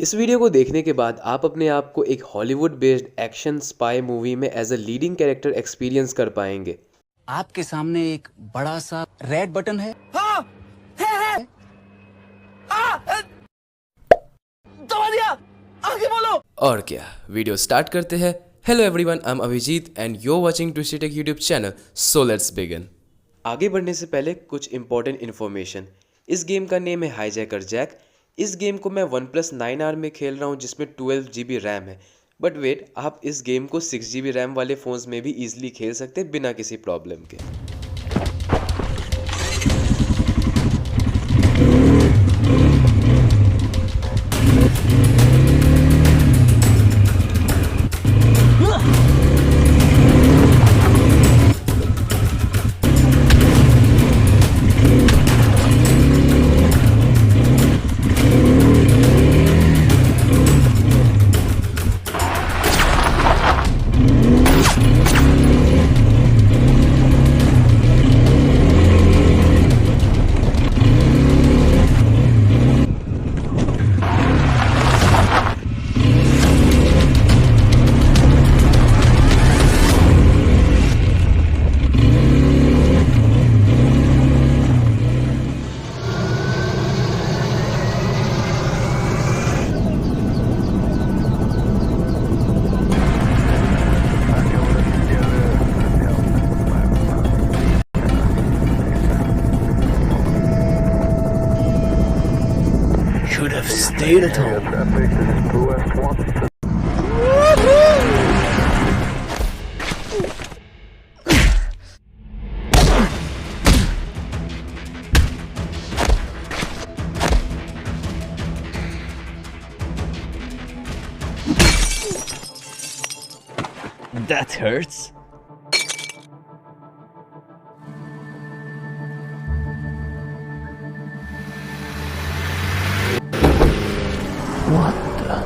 इस वीडियो को देखने के बाद आप अपने आप को एक Hollywood based action spy movie में as a leading character experience कर पाएंगे। आपके सामने एक बड़ा सा रेड बटन है। हाँ, है। दबा दिया, आगे बोलो। और क्या, वीडियो स्टार्ट करते हैं। Hello everyone, I am Abhijeet and you are watching Twisty Tech YouTube channel. So let's begin. आगे बढ़ने से पहले कुछ इंपॉर्टेंट इन्फॉर्मेशन। इस गेम का नेम है हाईजैकर जैक। इस गेम को मैं OnePlus 9R में खेल रहा हूँ जिसमें 12 GB रैम है। बट वेट, आप इस गेम को 6 GB रैम वाले फ़ोन्स में भी ईजिली खेल सकते हैं बिना किसी प्रॉब्लम के। Should have stayed at home. That hurts. What the?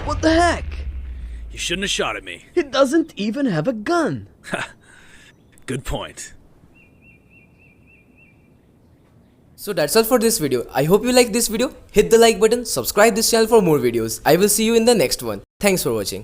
What the heck? You shouldn't have shot at me. He doesn't even have a gun. Good point. So that's all for this video. I hope you like this video. Hit the like button, subscribe this channel for more videos. I will see you in the next one. Thanks for watching.